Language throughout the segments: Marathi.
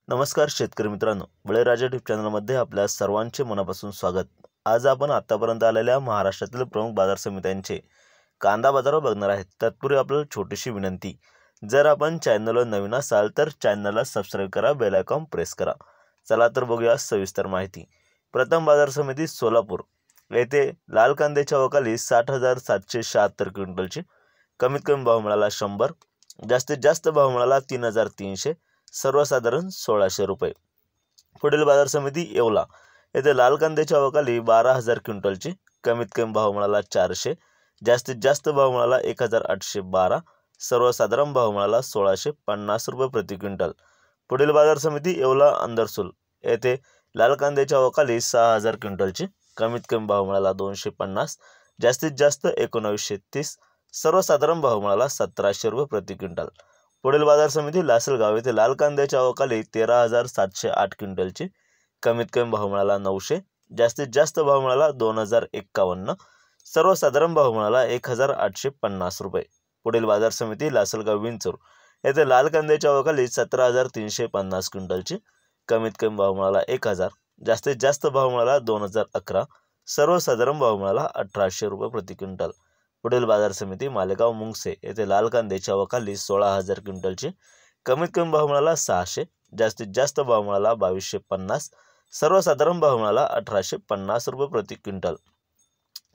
नमस्कार शेतकरी मित्रांनो, बळीराजा यूट्यूब चॅनलमध्ये आपल्या सर्वांचे मनापासून स्वागत। आज आपण आतापर्यंत आलेल्या महाराष्ट्रातील प्रमुख बाजार समित्यांचे कांदा बाजार बघणार आहेत। तत्पूर्वी आपल्याला छोटीशी विनंती, जर आपण चॅनलवर नवीन असाल तर चॅनलला सबस्क्राइब करा, बेल आयकॉन प्रेस करा। चला तर बघूया सविस्तर माहिती। प्रथम बाजार समिती सोलापूर येथे लाल कांद्याच्या अवकाली 60,776 क्विंटलची कमीत कमी भाव मिळाला 100, जास्तीत जास्त भाव मिळाला 3,300, सर्वसाधारण 1,600 रुपये। पुढील बाजार समिती येवला येथे लाल कांद्याच्या अवकाली 12,000 क्विंटलची कमीत कमी भाव मिळाला 400, जास्तीत जास्त भाव मिळाला 1,812, सर्वसाधारण भाव मिळाला 1,650 रुपये प्रति क्विंटल। पुढील बाजार समिती येवला अंदरसूल येथे लाल कांद्याच्या अवकाली 6,000 क्विंटलची कमीत कमी भाव मिळाला 250, जास्तीत जास्त 1930, सर्वसाधारण भाव मिळाला 1,700 रुपये प्रति क्विंटल। पुढील बाजार समिती लासलगाव येथे लाल कांद्याच्या अवकाली 13,708 क्विंटलची कमीत कमी भाव मिळाला 900, जास्तीत जास्त भाव मिळाला 2,051, सर्वसाधारण भाव मिळाला 1,850 रुपये। पुढील बाजार समिती लासलगाव विंचूर येथे लाल कांद्याच्या अवकाली 17,350 क्विंटलची कमीत कमी भाव मिळाला 1,000, जास्तीत जास्त भाव मिळाला 2,011, सर्वसाधारण भाव मिळाला 1,800 रुपये प्रति क्विंटल। पुढील बाजार समिती मालेगाव मुंगसे येथे लाल कांद्याच्या अवकाली 16,000 क्विंटलची कमीत कमी भाव मिळाला 600, जास्तीत जास्त भाव मिळाला 2,250, सर्वसाधारण भाव मिळाला 1,850 रुपये प्रति क्विंटल।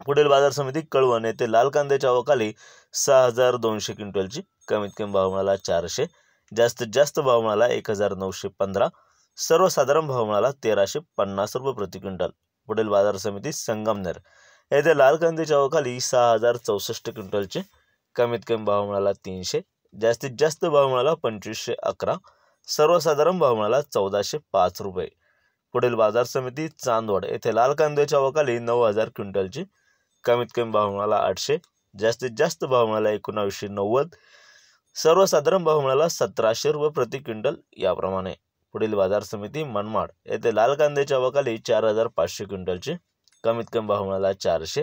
पुढील बाजार समिती कळवण येथे लाल कांद्याच्या अवकाली 6,200 क्विंटलची कमीत कमी भाव मिळाला 400, जास्तीत जास्त भाव मिळाला 1,915, सर्वसाधारण भाव मिळाला 1,350 रुपये प्रति क्विंटल। पुढील बाजार समिती संगमनेर येथे लाल कांद्याच्या अवकाली 6,064 क्विंटलचे कमीत कमी भाव मिळाला 300, जास्तीत जास्त भाव मिळाला 2,511, सर्वसाधारण भाव मिळाला 1,405 रुपये। पुढील बाजार समिती चांदवड येथे लाल कांद्याच्या अवकाली 9,000 क्विंटलची कमीत कमी भाव मिळाला 800, जास्तीत जास्त भाव मिळाला 1990, सर्वसाधारण भाव मिळाला 1,700 रुपये प्रति क्विंटल याप्रमाणे। पुढील बाजार समिती मनमाड येथे लाल कांद्याच्या अवकाली 4,500 क्विंटलची कमीत कमी भाव मिळाला 400,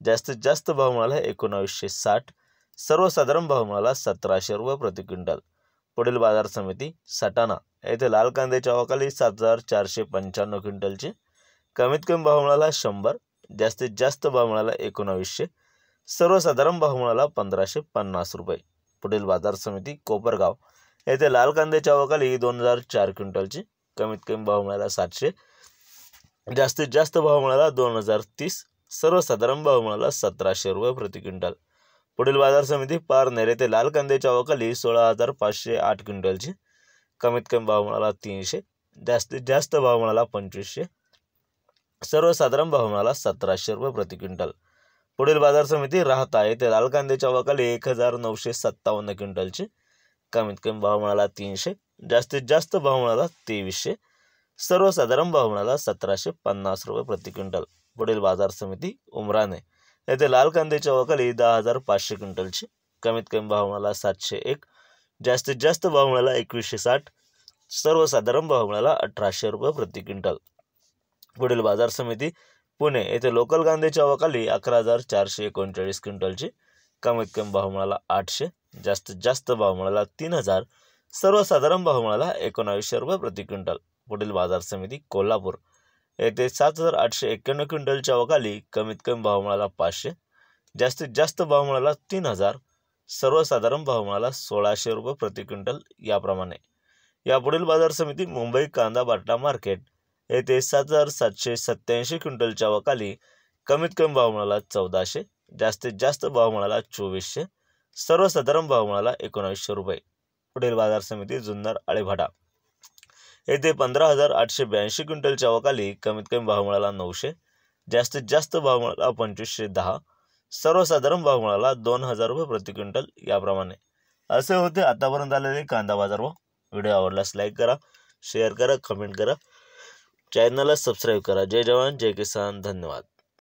जास्तीत जास्त भाव मिळाला 1960, सर्वसाधारण भाव मिळाला 1,700 रुपये प्रति क्विंटल। पुढील बाजार समिती सटाणा येथे लाल कांद्याच्या अवकाली 7,495 क्विंटलची कमीत कमी भाव मिळाला 100, जास्तीत जास्त भाव मिळाला 1900, सर्वसाधारण भाव मिळाला 1,550 रुपये। पुढील बाजार समिती कोपरगाव येथे लाल कांद्याच्या अवकाली 2,004 क्विंटलची कमीत कमी भाव मिळाला 700, जास्तीत जास्त भाव मिळाला 2,030, सर्वसाधारण भाव मिळाला 1,700 रुपये प्रति क्विंटल। पुढील बाजार समिती पारनेर येथे लाल कांद्याच्या अवकाली 16,508 क्विंटलची कमीत कमी भाव मिळाला 300, जास्तीत जास्त भाव मिळाला 2,500, सर्वसाधारण भाव मिळाला 1,700 रुपये प्रति क्विंटल। पुढील बाजार समिती राहता येथे लाल कांद्याच्या अवकाली 1,957 क्विंटलची कमीत कमी भाव मिळाला 300, जास्तीत जास्त भाव मिळाला 2,300, सर्वसाधारण भाव मिळाला 1,750 रुपये प्रति क्विंटल। पुढील बाजार समिती उमराणे येथे लाल कांद्याच्या अवकाली 10,500 क्विंटलची कमीत कमी भाव मिळाला 701, जास्तीत जास्त भाव मिळाला 2,160, सर्वसाधारण भाव मिळाला 1,800 रुपये प्रति क्विंटल। पुढील बाजार समिती पुणे येथे लोकल कांद्याच्या अवकाली 11,439 क्विंटलची कमीत कमी भाव मिळाला 800, जास्तीत जास्त भाव मिळाला 3,000, सर्वसाधारण भाव मिळाला 1900 रुपये प्रति क्विंटल। पुढील बाजार समिती कोल्हापूर येथे 7,891 क्विंटलच्या अवकाली कमीत कमी भाव मिळाला 500, जास्तीत जास्त भाव मिळाला 3,000, सर्वसाधारण भाव मिळाला 1,600 रुपये प्रति क्विंटल याप्रमाणे। यापुढील बाजार समिती मुंबई कांदा बाटा मार्केट येथे 7,787 क्विंटलच्या अवकाली कमीत कमी भाव मिळाला 1,400, जास्तीत जास्त भाव मिळाला 2,400, सर्वसाधारण भाव मिळाला 1900 रुपये। पुढील बाजार समिती जुन्नर आळेभाटा येथे 15,882 क्विंटलच्या अवकाली कमीत कमी भाव मिळाला 900, जास्तीत जास्त भाव मिळाला 2,510, सर्वसाधारण भाव मिळाला 2,000 रुपये प्रति क्विंटल याप्रमाणे। असे होते आतापर्यंत आलेले कांदा बाजार भाव। व्हिडिओ आवडल्यास लाईक करा, शेअर करा, कमेंट करा, चॅनलला सबस्क्राईब करा। जय जवान जय किसान, धन्यवाद।